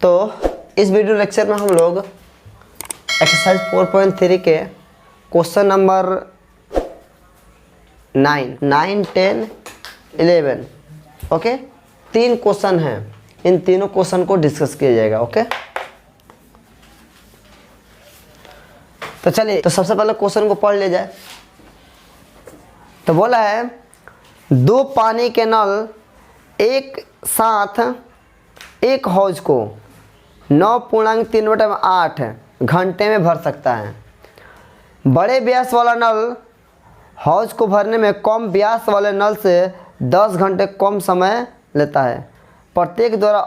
तो इस video lecture में हम लोग एक्सरसाइज 4.3 के क्वेश्चन नंबर 9, 10, 11 ओके 3 क्वेश्चन हैं। इन तीनों क्वेश्चन को डिस्कस किया जाएगा। ओके तो चलिए, तो सबसे पहले क्वेश्चन को पढ़ लिया जाए। तो बोला है 2 पानी के नल एक साथ एक हौज को 9.3/8 घंटे में भर सकता है। बड़े व्यास वाला नल हौज को भरने में कम व्यास वाले नल से 10 घंटे कम समय लेता है। प्रत्येक द्वारा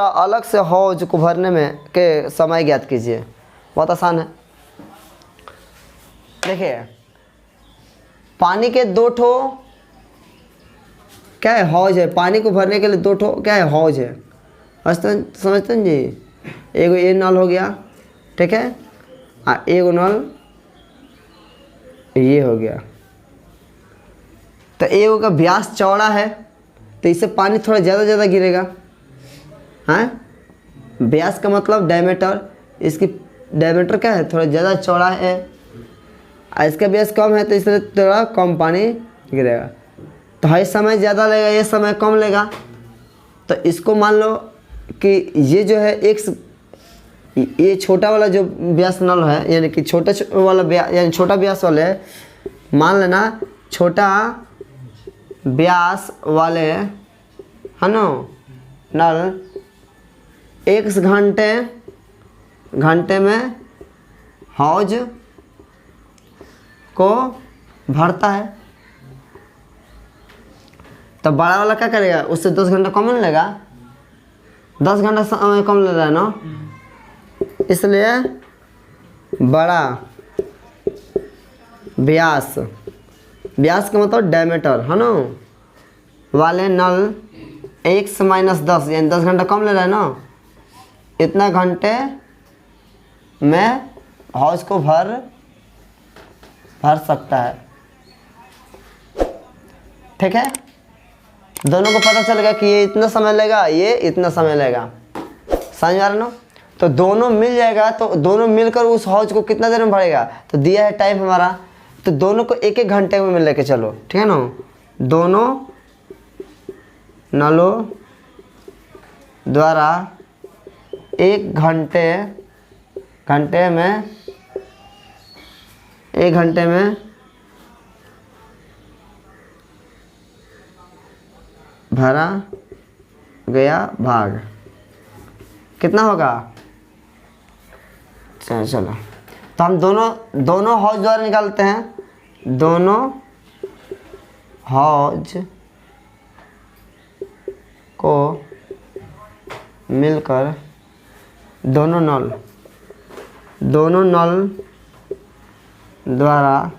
अलग से हौज को भरने में के समय ज्ञात कीजिए। बहुत आसान है। देखिए, पानी के 2 ठो क्या है, हौज है। पानी को भरने के लिए 2 ठो क्या है, हौज है। समझते हैं जी। एगो ये नल हो गया, ठीक है, एगो नल ये हो गया। तो एगो का व्यास चौड़ा है तो इससे पानी थोड़ा ज़्यादा गिरेगा। हाँ, व्यास का मतलब डायमीटर। इसकी डायमीटर क्या है, थोड़ा ज़्यादा चौड़ा है। इसका व्यास कम है तो इसलिए थोड़ा कम पानी गिरेगा। तो ये समय ज़्यादा लेगा, ये समय कम लेगा। तो इसको मान लो कि ये जो है एक्स, ये छोटा वाला जो व्यास नल है, यानी कि छोटा वाला यानी छोटा व्यास वाले, मान लेना छोटा व्यास वाले है ना नल x घंटे में हौज को भरता है। तो बड़ा वाला क्या करेगा, उससे 10 घंटा कम नहीं लेगा। 10 घंटा समय कम ले रहा है ना, इसलिए बड़ा व्यास का मतलब डायमीटर है ना वाले नल x - 10 यानी 10 घंटा कम ले रहा है ना, इतना घंटे में हौज को भर सकता है। ठीक है, दोनों को पता चलेगा कि ये इतना समय लेगा, ये इतना समय लेगा। समझ आ रहा ना। तो दोनों मिल जाएगा, तो दोनों मिलकर उस हौज को कितना देर में भरेगा। तो दिया है टाइम हमारा, तो दोनों को 1-1 घंटे में लेके चलो। ठीक है ना, दोनों नलों द्वारा 1 घंटे में भरा गया भाग कितना होगा। चलो तो हम दोनों हौज द्वारा निकालते हैं। दोनों हौज को मिलकर दोनों नल द्वारा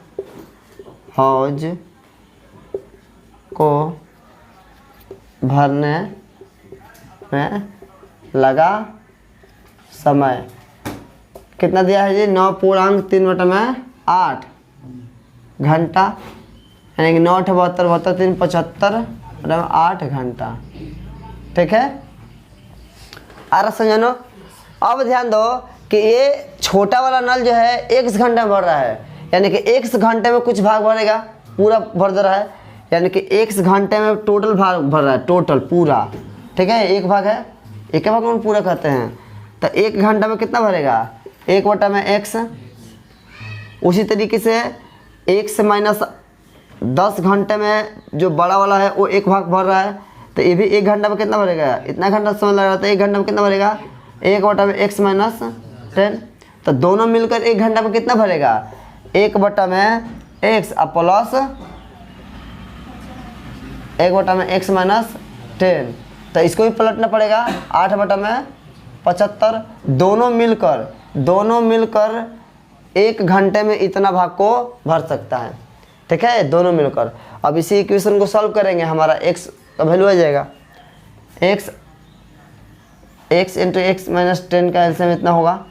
हौज को भरने में लगा समय कितना दिया है जी, 9.3/8 घंटा, यानी कि 9 × 72 3 75 8 घंटा। ठीक है, आ रहा समझो। अब ध्यान दो कि ये छोटा वाला नल जो है x घंटे में भर रहा है, यानी कि x घंटे में कुछ भाग भरेगा, पूरा भर दे रहा है। यानी कि x घंटे में टोटल भाग भर रहा है, टोटल पूरा। ठीक है, एक भाग है, एक भाग में पूरा कहते हैं। तो 1 घंटा में कितना भरेगा, 1/x। उसी तरीके से x - 10 घंटे में जो बड़ा वाला है वो 1 भाग भर रहा है। तो ये भी 1 घंटा में कितना भरेगा, इतना घंटा समय लग रहा है। तो 1 घंटा में कितना भरेगा, 1/x - 10। तो दोनों मिलकर 1 घंटा में कितना भरेगा, 1/x प्लस 1/x - 10। तो इसको भी पलटना पड़ेगा, 8/75। दोनों मिलकर 1 घंटे में इतना भाग को भर सकता है। ठीक है, दोनों मिलकर। अब इसी इक्वेशन को सॉल्व करेंगे, हमारा x का वैल्यू आ जाएगा। x × x - 10 का एलसीएम इतना होगा।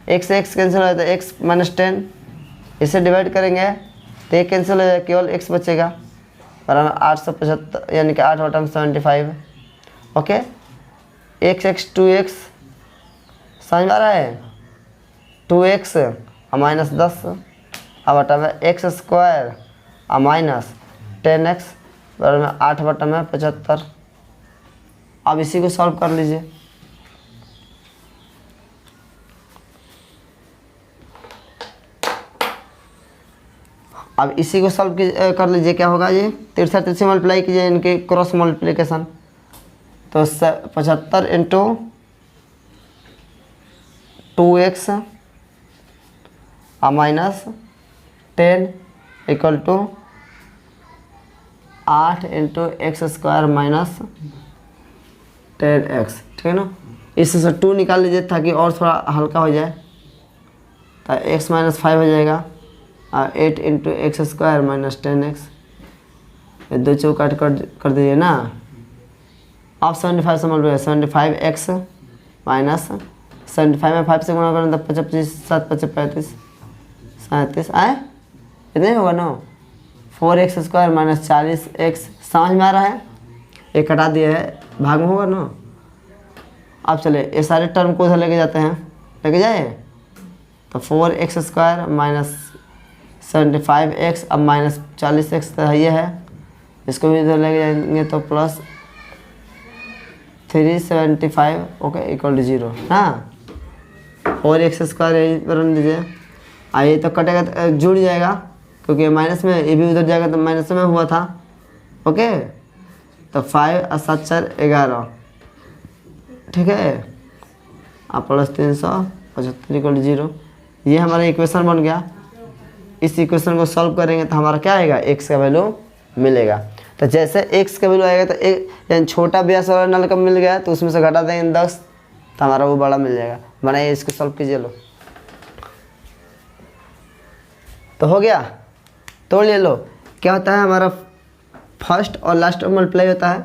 x कैंसिल हो जाता है, x - 10 इसे डिवाइड करेंगे तो ये कैंसिल हो जाएगा, केवल x बचेगा। बराबर 875 यानी कि 8/75। ओके, x 2x समझ में आ रहा है, 2x और माइनस 10 अब बटा में x स्क्वायर और माइनस 10x बराबर में 8 बटा में 75। अब इसी को सॉल्व कर लीजिए। अब इसी को सॉल्व कर लीजिए, क्या होगा ये 63 से मल्टीप्लाई कीजिए इनके क्रॉस मल्टीप्लिकेशन, तो 75 इंटू 2x और minus 10 equal to 8 into x square minus 10x, ठीक है ना। इससे से 2 निकाल लीजिए ताकि और थोड़ा हल्का हो जाए, तो x माइनस 5 हो जाएगा और 8 into x square minus 10x, ये 2 चौकाट कर दीजिए ना। अब 75 से मल्टीप्लाई 75x माइनस 75 में 5 से गुणा करें तो 25 7 25 35 37 आए, इतने होगा ना। 4x स्क्वायर माइनस 40x, समझ में आ रहा है, एक हटा दिया है, भाग में होगा ना। अब चले ये सारे टर्म को उधर लेके जाते हैं, लेके जाए तो 4x स्क्वायर माइनस 75x अब माइनस 40x तो ये है, इसको भी इधर लेके जाएंगे तो प्लस 375 ओके इक्वल टू 0 हाँ। 4x स्क्वायर यही पर दीजिए, ये तो कटेगा जुड़ जाएगा क्योंकि माइनस में ये भी उधर जाएगा तो माइनस में हुआ था ओके। तो 5 और 7 4 11 ठीक है, अब प्लस 375 इक्वल टू 0, ये हमारा इक्वेशन बन गया। इस इक्वेशन को सॉल्व करेंगे तो हमारा क्या आएगा, x का वैल्यू मिलेगा। तो जैसे x का वैल्यू आएगा तो एक यानी छोटा व्यास वाला नल का मिल गया तो उसमें से घटा देंगे 10 तो हमारा वो बड़ा मिल जाएगा। बनाइए इसको सॉल्व कीजिए, लो तो हो गया, तोड़ ले लो। क्या होता है हमारा फर्स्ट और लास्ट मल्टीप्लाई होता है,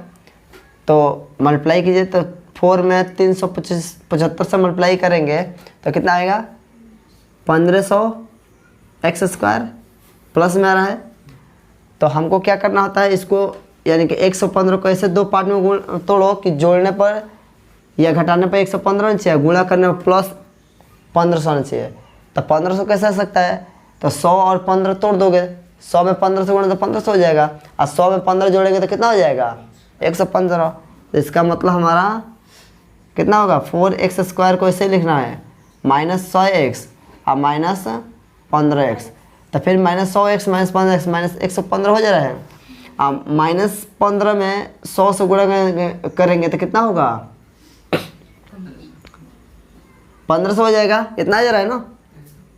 तो मल्टीप्लाई कीजिए तो 4 में 375 से मल्टीप्लाई करेंगे तो कितना आएगा 1500 एक्स स्क्वायर प्लस में आ रहा है। तो हमको क्या करना होता है, इसको यानी कि 115 को ऐसे 2 पार्ट में तोड़ो कि जोड़ने पर या घटाने पर 115 होना चाहिए, गुणा करने पर प्लस 1500 होना चाहिए। तो 1500 कैसे आ सकता है, तो 100 और 15 तोड़ दोगे, 100 में 15 से गुणा तो 1500 हो जाएगा और 100 में 15 जोड़ेंगे तो कितना हो जाएगा 115। तो इसका मतलब हमारा कितना होगा 4x स्क्वायर को ऐसे लिखना है माइनस 100x और माइनस 15x, तो फिर minus 100x minus 15x minus 115 हो जा रहा है। अब माइनस 15 में 100 से गुणा करेंगे तो कितना होगा 1500 हो जाएगा, इतना आ जा रहा है ना।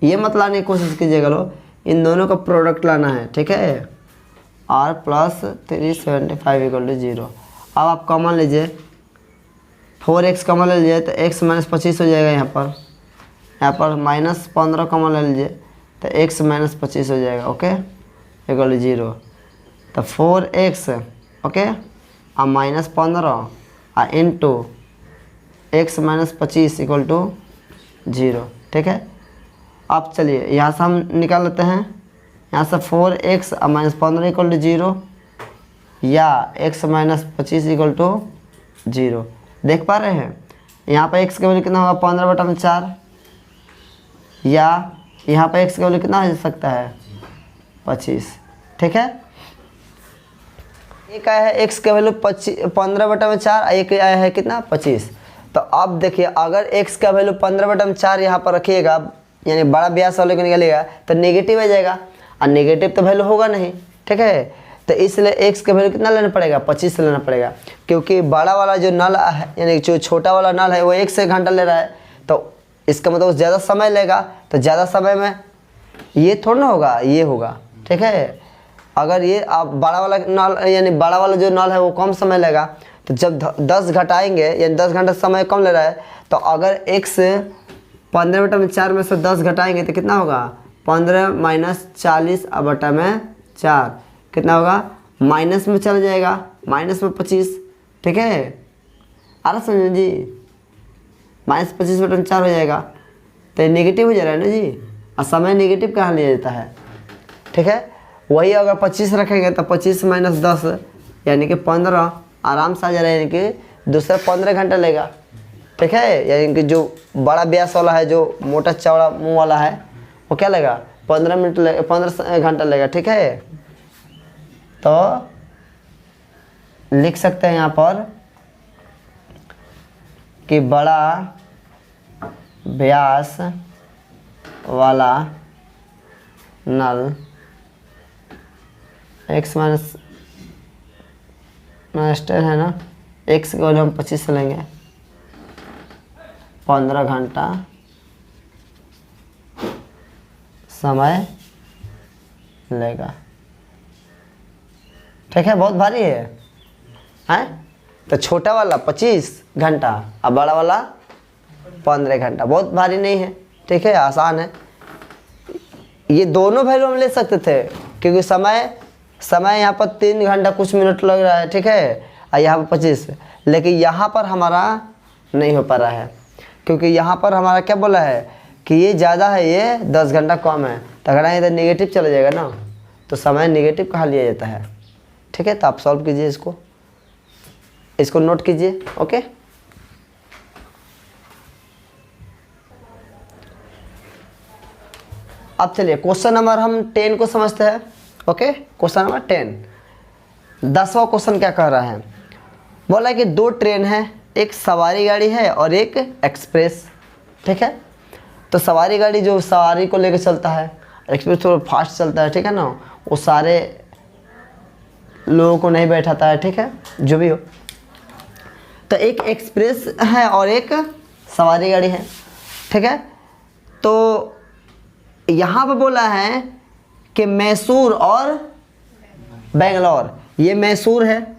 ये मत लाने की कोशिश कीजिएगा, लो इन दोनों का प्रोडक्ट लाना है ठीक है। r plus 375 equal to 0। अब आप कॉमन लीजिए, 4x कॉमन ले लीजिए तो x माइनस 25 हो जाएगा, यहाँ पर माइनस 15 कॉमन ले लीजिए तो x माइनस 25 हो जाएगा ओके इक्वल टू 0। तो 4x ओके और माइनस 15 और into x minus 25 equal to 0 ठीक है। अब चलिए यहाँ से हम निकाल लेते हैं, यहाँ से 4x और माइनस 15 इक्वल टू 0 या x माइनस 25 इक्वल टू 0, देख पा रहे हैं। यहाँ पर x का वैल्यू कितना होगा 15/4 या यहाँ पर x का वैल्यू कितना हो सकता है 25 ठीक है। एक आया है x का वैल्यू 15/4, एक आया है कितना 25। तो अब देखिए अगर x का वैल्यू 15/4 यहाँ पर रखिएगा यानी बड़ा व्यास वाले को निकालिएगा तो नेगेटिव आ जाएगा और नेगेटिव तो वैल्यू होगा नहीं ठीक है। तो इसलिए x का वैल्यू कितना लेना पड़ेगा 25 से लेना पड़ेगा, क्योंकि बड़ा वाला जो नल है यानी जो छोटा वाला नल है वो 1 से घंटा ले रहा है, तो इसका मतलब ज़्यादा समय लेगा। तो ज़्यादा समय में ये थोड़ा ना होगा, ये होगा ठीक है। अगर ये आप बड़ा वाला नल यानी बड़ा वाला जो नल है वो कम समय लेगा, तो जब 10 घटाएंगे यानी 10 घंटा समय कम ले रहा है, तो अगर x 15/4 में से 10 घटाएंगे तो कितना होगा 15 माइनस 40/4 कितना होगा माइनस में चला जाएगा, माइनस में 25 ठीक है। आ रहा समझ जी, माइनस 25/4 हो जाएगा तो नेगेटिव हो जा रहा है ना जी, और समय नेगेटिव कहाँ लिया जाता है ठीक है। वही अगर 25 रखेंगे तो 25 माइनस 10 यानी कि 15 आराम से आ जा रहा है, यानी कि दूसरा 15 घंटा लेगा ठीक है, यानी कि जो बड़ा व्यास वाला है, जो मोटा चौड़ा मुंह वाला है, वो क्या लेगा 15 मिनट ले 15 घंटा लेगा। ठीक है, तो लिख सकते हैं यहाँ पर कि बड़ा व्यास वाला नल x माइनस 10 है ना, x के वैल्यू हम 25 से लेंगे, 15 घंटा समय लेगा। ठीक है, बहुत भारी है तो छोटा वाला 25 घंटा और बड़ा वाला 15 घंटा, बहुत भारी नहीं है। ठीक है, आसान है। ये दोनों वैल्यू हम ले सकते थे क्योंकि समय यहाँ पर 3 घंटा कुछ मिनट लग रहा है। ठीक है, और यहाँ पर 25, लेकिन यहाँ पर हमारा नहीं हो पा रहा है क्योंकि यहाँ पर हमारा क्या बोला है कि ये ज़्यादा है, ये 10 घंटा कम है, तो अगर इधर नेगेटिव चला जाएगा ना तो समय नेगेटिव कहा लिया जाता है। ठीक है, तो आप सॉल्व कीजिए, इसको नोट कीजिए। ओके, अब चलिए क्वेश्चन नंबर हम 10 को समझते हैं। ओके, क्वेश्चन नंबर 10, 10वां क्वेश्चन क्या कह रहा है, बोला कि 2 ट्रेन है, एक सवारी गाड़ी है और एक एक्सप्रेस। ठीक है, तो सवारी गाड़ी जो सवारी को लेकर चलता है, एक्सप्रेस थोड़ा फास्ट चलता है। ठीक है ना, वो सारे लोगों को नहीं बैठाता है। ठीक है, जो भी हो, तो एक एक्सप्रेस है और एक सवारी गाड़ी है। ठीक है, तो यहाँ पर बोला है कि मैसूर और बेंगलोर, ये मैसूर है,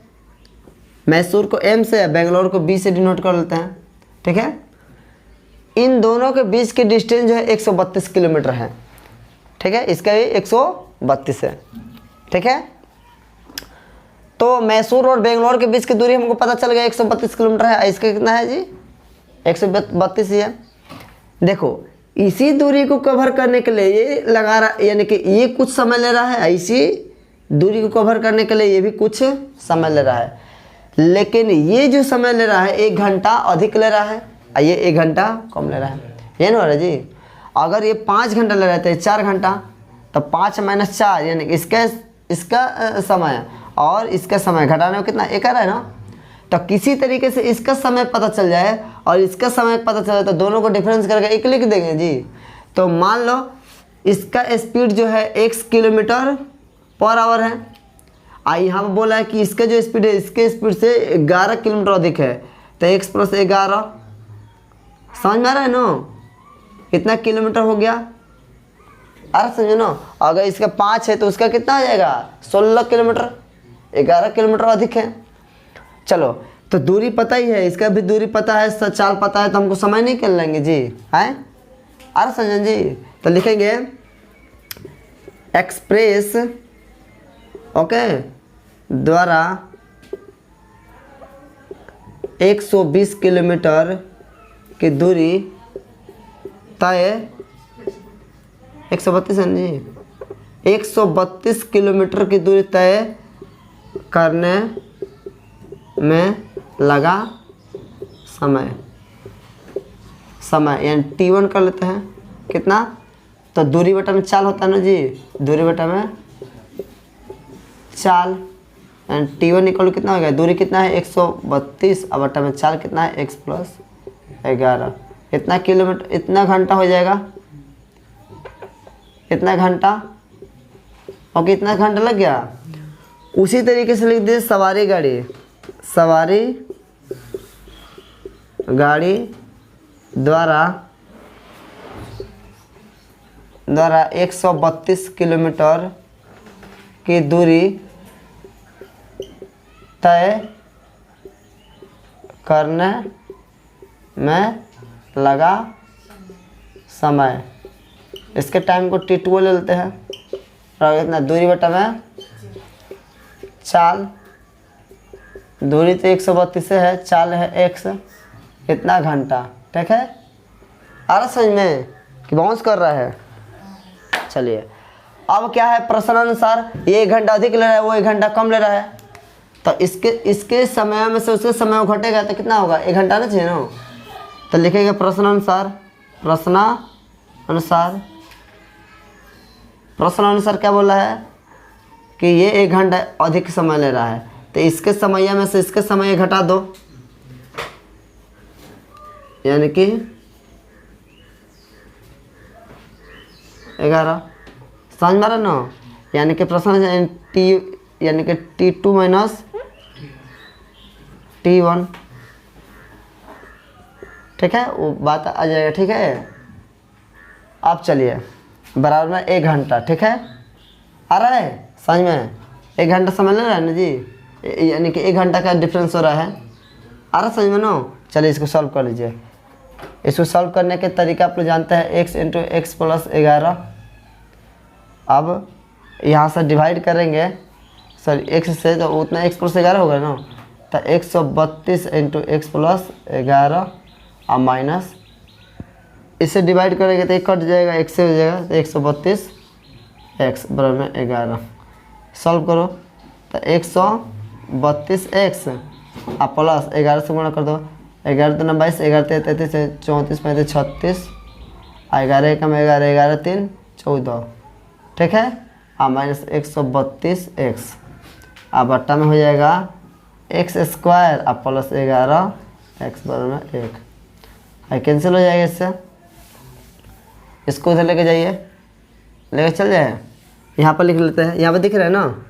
मैसूर को M से, बेंगलोर को B से डिनोट कर लेते हैं। ठीक है, इन दोनों के बीच की डिस्टेंस जो है 132 किलोमीटर है। ठीक है, इसका भी 132 है। ठीक है, तो मैसूर और बेंगलोर के बीच की दूरी हमको पता चल गया 132 किलोमीटर है। इसका कितना है जी, 132 ही है। देखो, इसी दूरी को कवर करने के लिए ये लगा रहा, यानी कि ये कुछ समय ले रहा है, इसी दूरी को कवर करने के लिए ये भी कुछ समय ले रहा है, लेकिन ये जो समय ले रहा है 1 घंटा अधिक ले रहा है और ये 1 घंटा कम ले रहा है। ये ना हो रहा है जी, अगर ये 5 घंटा ले रहे थे 4 घंटा, तो 5 - 4 यानी इसका समय और इसका समय घटाने में कितना 1 आ रहा है ना। तो किसी तरीके से इसका समय पता चल जाए और इसका समय पता चल जाए तो दोनों को डिफरेंस करके 1 लिख देंगे जी। तो मान लो इसका स्पीड जो है x किलोमीटर पर आवर है, यहाँ पर बोला है कि इसका जो स्पीड है इसके स्पीड से 11 किलोमीटर अधिक है, तो x + 11, समझ में आ रहा है ना, कितना किलोमीटर हो गया। अरे समझो ना, अगर इसका 5 है तो उसका कितना आ जाएगा 16 किलोमीटर, 11 किलोमीटर अधिक है। चलो, तो दूरी पता ही है, इसका भी दूरी पता है, चाल पता है, तो हमको समय नहीं कर लेंगे जी, है। अरे संजन जी, तो लिखेंगे एक्सप्रेस ओके द्वारा 120 किलोमीटर की दूरी तय 132 है जी, 132 किलोमीटर की दूरी तय करने में लगा समय यानी T1 कर लेते हैं। कितना, तो दूरी बटा में चाल होता है ना जी, दूरी बटा में चाल, एंड T1 इक्वल कितना हो गया, दूरी कितना है 132 और बटा में चाल कितना है x + 11, इतना किलोमीटर, इतना घंटा हो जाएगा, इतना घंटा। ओके, इतना घंटा लग गया। उसी तरीके से लिख दीजिए सवारी गाड़ी द्वारा 132 किलोमीटर की दूरी तय करने में लगा समय। इसके टाइम को T2 ले लेते हैं और इतना दूरी बटा में चाल, दूरी तो 132 है, चाल है x, इतना घंटा। ठीक है, आ रहा समझ में कि बाउंस कर रहा है। चलिए, अब क्या है, प्रश्नानुसार ये 1 घंटा अधिक ले रहा है, वो 1 घंटा कम ले रहा है, तो इसके समय में से उसके समय घटेगा तो कितना होगा, 1 घंटा ना चाहिए ना, तो लिखेंगे प्रश्नानुसार क्या बोला है कि ये 1 घंटा अधिक समय ले रहा है, तो इसके समय में से इसके समय घटा दो, यानी कि 11। समझ में आ रहा ना, यानी कि प्रश्न टी यानी कि T2 माइनस T1, ठीक है, वो बात आ जाएगा। ठीक है, अब चलिए बराबर में 1 घंटा, ठीक है, आ रहा है समझ में, 1 घंटा समय ले रहा है ना जी, यानी कि 1 घंटा का डिफरेंस हो रहा है, आ रहा समझ में ना। चलिए इसको सॉल्व कर लीजिए। इसको सॉल्व करने के तरीका आप लोग जानते हैं, x इंटू एक्स प्लस 11। अब यहाँ से डिवाइड करेंगे, सॉरी x से, तो उतना x प्लस 11 होगा ना, तो 132 इंटू एक्स प्लस 11 और माइनस, इससे डिवाइड करेंगे तो एक कट जाएगा, एक से हो जाएगा, तो 132 x बराबर में 11। सॉल्व करो तो 132 x और प्लस 11 से गुणा कर दो, 11 तो 22, 11 33, 34 35 36, 11 कम 11, 11 3 14, ठीक है, और माइनस 132 x, अब बट्टा में हो जाएगा एक्स स्क्वायर और प्लस 11 x बराबर में 1, कैंसिल हो जाएगा इससे। इसको उधर लेके जाइए, लेके चल जाए, यहाँ पर लिख लेते हैं, यहाँ पर दिख रहा है ना।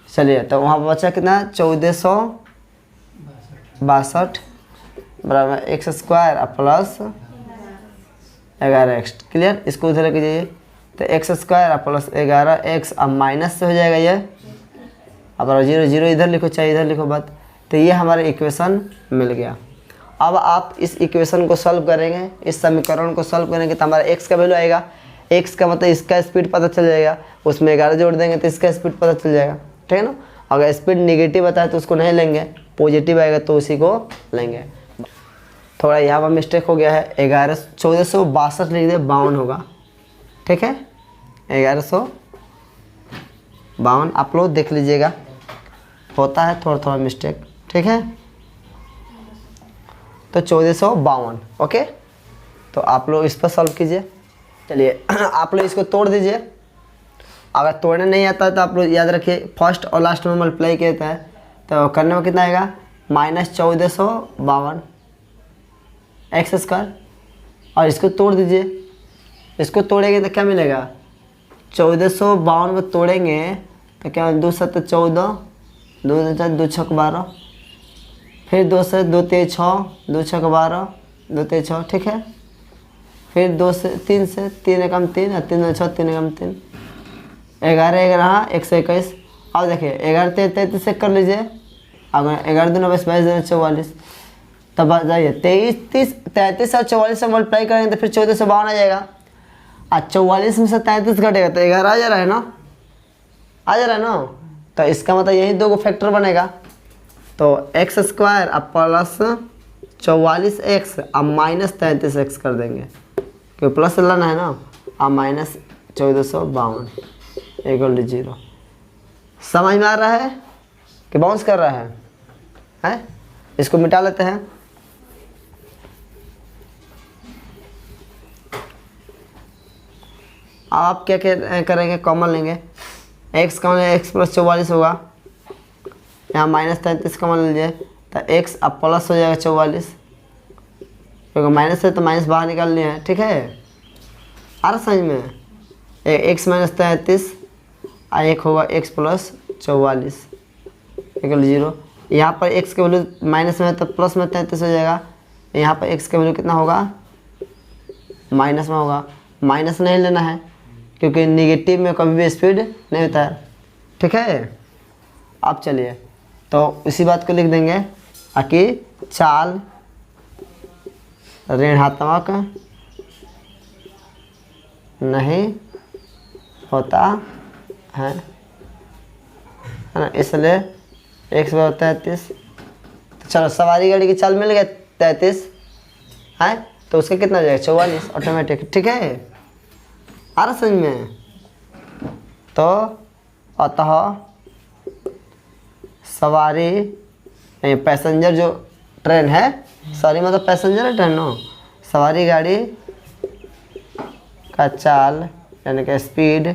चलिए तो वहाँ पर बचा कितना, 1462 बराबर में एक्स स्क्वायर और प्लस 11x, क्लियर। इसको उधर लेके जाइए, तो एक्स स्क्वायर और प्लस 11x अब माइनस से हो जाएगा ये, अब 0 0 इधर लिखो चाहे इधर लिखो बात, तो ये हमारा इक्वेशन मिल गया। अब आप इस इक्वेशन को सॉल्व करेंगे, इस समीकरण को सॉल्व करेंगे तो हमारा x का वैल्यू आएगा, x का मतलब इसका स्पीड पता चल जाएगा, उसमें 11 जोड़ देंगे तो इसका स्पीड पता चल जाएगा, ठीक है ना। अगर स्पीड नेगेटिव आता है तो उसको नहीं लेंगे, पॉजिटिव आएगा तो उसी को लेंगे। थोड़ा यहाँ पर मिस्टेक हो गया है, 1462 लिख दे, 52 होगा, ठीक है, 1152 आप लोग देख लीजिएगा, होता है थोड़ा थोड़ा मिस्टेक, ठीक है। तो 1452, ओके। तो आप लोग इस पर सॉल्व कीजिए। चलिए आप लोग इसको तोड़ दीजिए, अगर तोड़ने नहीं आता है तो आप लोग याद रखिए फर्स्ट और लास्ट में मल्टीप्लाई किया है, तो करने में कितना आएगा, माइनस 1452 एक्स स्क्वायर, और इसको तोड़ दीजिए। इसको तोड़ेंगे तो क्या मिलेगा, 1452 को तोड़ेंगे तो क्या, 2 7 14, 2 4 2 6 12, फिर 2 से 2 3 6, 2 6 12, 2 3 6, ठीक है। फिर 2 से 3 से 3 एकम 3 और 3 6 3 एकम 3, 11 11 121। अब देखिए 11 33 से कर लीजिए, अगर 11 2 22 22 44, तब आ जाइए 33 33 और 44 से मल्टीप्लाई करेंगे तो फिर 1452 आ जाएगा, और 44 में से 33 घटेगा तो 11 आ जा रहा है ना, आ जा रहा है ना। तो इसका मतलब यही दो फैक्टर बनेगा, तो एक्स स्क्वायर अब प्लस 44x अब माइनस 33x कर देंगे, क्योंकि प्लस लाना है ना, अब माइनस 1452 इक्वल टू 0। समझ में आ रहा है कि बाउंस कर रहा है? इसको मिटा लेते हैं। अब आप क्या करेंगे, कॉमन लेंगे, x कॉमन है, x प्लस 44 होगा, यहाँ माइनस 33 कॉमन लीजिए तो x अब प्लस हो जाएगा 44, क्योंकि माइनस है तो माइनस बाहर निकाल लिया है, ठीक है। आ रहा समझ में, x माइनस 33 और एक होगा x प्लस 44 इक्वल 0। यहाँ पर x का वैल्यू माइनस में है तो प्लस में 33 हो जाएगा, यहाँ पर x का वैल्यू कितना होगा, माइनस में होगा। माइनस नहीं लेना है क्योंकि निगेटिव में कभी भी स्पीड नहीं होता है, ठीक है। अब चलिए तो इसी बात को लिख देंगे कि चाल ऋणात्मक नहीं होता है ना, इसलिए x बराबर 33। तो चलो सवारी गाड़ी की चाल मिल गया 33 है, तो उसका कितना हो जाएगा 44 ऑटोमेटिक, ठीक है। आ रहा समझ में, तो अतः सवारी पैसेंजर जो ट्रेन है, सॉरी मतलब पैसेंजर है ट्रेन नो, सवारी गाड़ी का चाल यानी कि स्पीड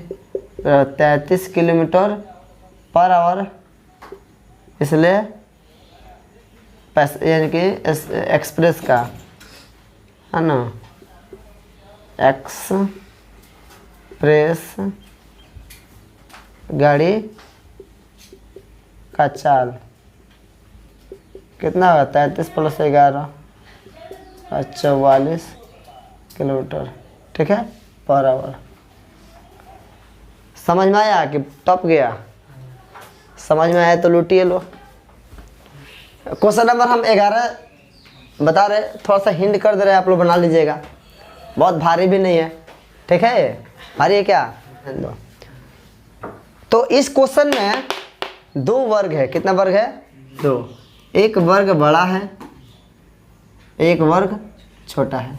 33 किलोमीटर पर आवर, इसलिए यानी कि एक्सप्रेस का है ना, एक्सप्रेस गाड़ी का चाल कितना होगा 33 + 11 44 किलोमीटर, ठीक है, पर आवर। समझ में आया कि टप गया? समझ में आया तो लूटिए लो। क्वेश्चन नंबर हम 11 बता रहे, थोड़ा सा हिंट कर दे रहे हैं, आप लोग बना लीजिएगा, बहुत भारी भी नहीं है, ठीक है, भारी है क्या? तो इस क्वेश्चन में 2 वर्ग है, कितना वर्ग है? 2, एक वर्ग बड़ा है, एक वर्ग छोटा है,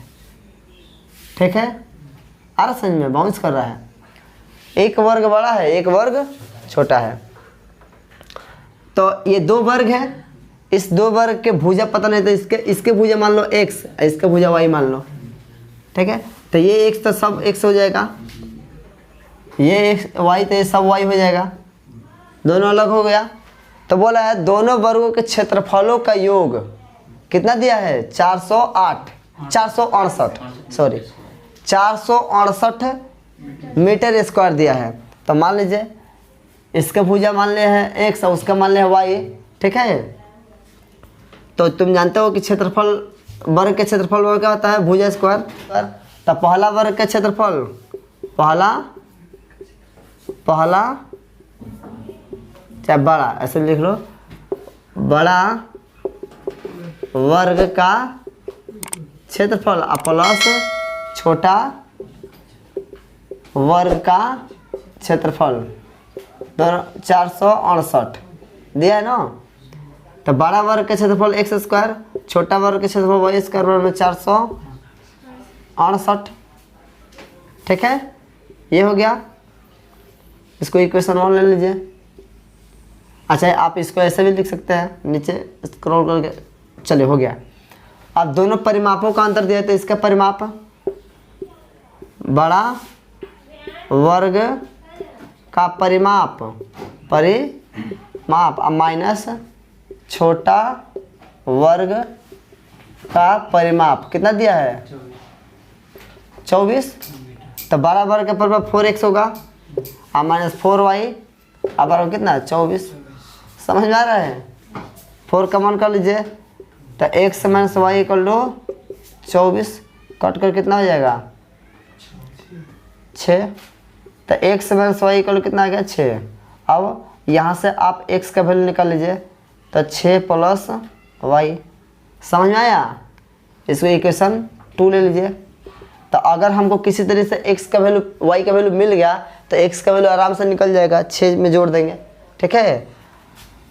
ठीक है, आ रहा समझ में? बाउंस कर रहा है, एक वर्ग बड़ा है, एक वर्ग छोटा है। तो ये 2 वर्ग है, इस 2 वर्ग के भुजा पता नहीं, तो इसके भुजा मान लो x, इसके भुजा y मान लो, ठीक है। तो ये x तो सब x हो जाएगा, ये x y तो ये सब y हो जाएगा, दोनों अलग हो गया। तो बोला है दोनों वर्गों के क्षेत्रफलों का योग कितना दिया है? 468 मीटर स्क्वायर दिया है। तो मान लीजिए इसका भुजा मान ले है x और उसका मान ले है y, ठीक है। तो तुम जानते हो कि क्षेत्रफल, वर्ग के क्षेत्रफल वर्ग क्या होता है? भुजा स्क्वायर। तो पहला वर्ग का क्षेत्रफल, पहला चाहे बड़ा, ऐसे लिख लो, बड़ा वर्ग का क्षेत्रफल प्लस छोटा वर्ग का क्षेत्रफल, दोनों 468 दिया है ना। तो बड़ा वर्ग का क्षेत्रफल x², छोटा वर्ग का क्षेत्रफल y² में 468, ठीक है, ये हो गया। इसको इक्वेशन 1 ले लीजिए। अच्छा, आप इसको ऐसे भी लिख सकते हैं, नीचे स्क्रॉल करके, चलिए हो गया। अब दोनों परिमापों का अंतर दिया, तो इसका परिमाप बड़ा वर्ग का परिमाप अब माइनस छोटा वर्ग का परिमाप कितना दिया है? 24। तो बड़ा वर्ग का परिमाप 4x होगा और माइनस 4y, अब बराबर कितना? 24। समझ में आ रहा है? 4 कॉमन कर लीजिए, तो x माइनस y = 24, कट कर कितना हो जाएगा? 6। तो x माइनस y = कितना आ गया? 6। अब यहाँ से आप x का वैल्यू निकाल लीजिए, तो 6 + y। समझ में आया? इसको इक्वेशन 2 ले लीजिए। तो अगर हमको किसी तरह से x का वैल्यू, y का वैल्यू मिल गया, तो x का वैल्यू आराम से निकल जाएगा, 6 में जोड़ देंगे, ठीक है।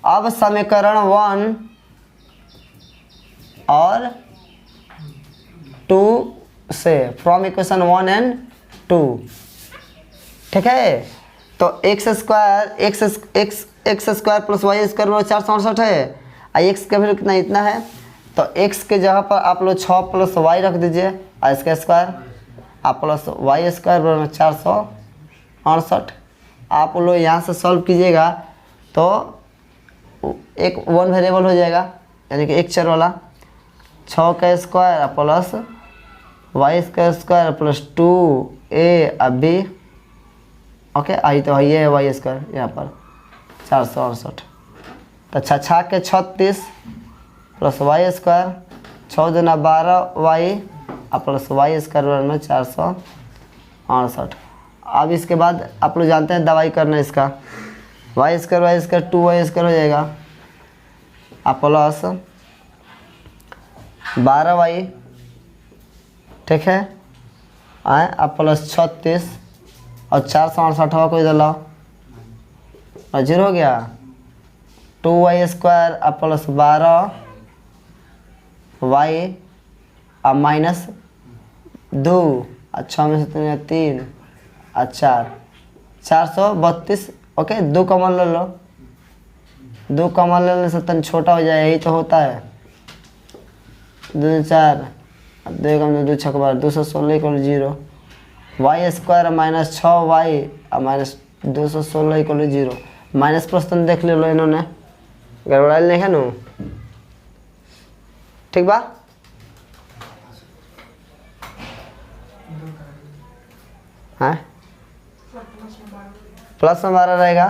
अब समीकरण 1 और 2 से, फ्रॉम इक्वेशन 1 एंड 2, ठीक है। तो x² + y² 468 है, और x का वैल्यू कितना? इतना है। तो x के जगह पर आप लोग 6 + y रख दीजिए, और इसका स्क्वायर आप प्लस y² 468। आप लोग यहाँ से सॉल्व कीजिएगा तो एक 1 वेरिएबल हो जाएगा, यानी कि एक चर वाला। 6 का square plus y² plus 2a अभी, ओके, आई तो ये है y² यहाँ पर 468। तो 6 के 36 प्लस y² 6 दूना 12y प्लस y² में 468। अब इसके बाद आप लोग जानते हैं दवाई करना इसका, y² 2y² हो जाएगा, प्लस 12y, ठीक है, प्लस 36 और 468 को इधर लाओ और 0 हो गया। 2y² प्लस 12y और माइनस 2 और 6 में से 3 और 4, 432। ओके, 2 कॉमन ले लो, 2 कॉमन लेने से तन छोटा हो जाए, यही तो होता है। 2 4 अब 2 कम 2 छक 216 equal 0। Y square minus 6y और माइनस 216 इक्वल 0। माइनस प्रश्न देख लो इन्होंने, गड़बड़ाइल नहीं है नु, ठीक बा। हाँ प्लस में 12 रहेगा,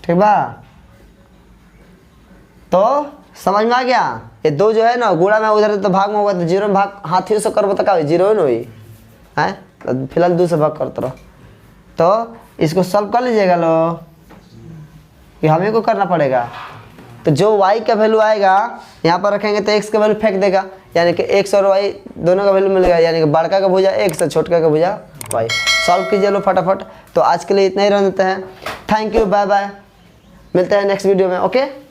ठीक बा। तो समझ में आ गया। ये 2 जो है ना गुणा में उधर तो भाग में होगा, तो 0 में भाग हाथियों से करबो तो क्या 0 ही हुई है। तो फिलहाल 2 से भाग करते रहो। तो इसको सॉल्व कर लीजिएगा लो, कि हमें को करना पड़ेगा। तो जो y का वैल्यू आएगा यहाँ पर रखेंगे तो x का वैल्यू फेंक देगा, यानी कि x और y दोनों का वैल्यू मिलेगा, यानी कि बड़का का भुजा x और छोटका का भुजा y। सॉल्व कीजिए लो फटाफट। तो आज के लिए इतना ही रहने देते हैं। थैंक यू, बाय बाय, मिलते हैं नेक्स्ट वीडियो में। ओके।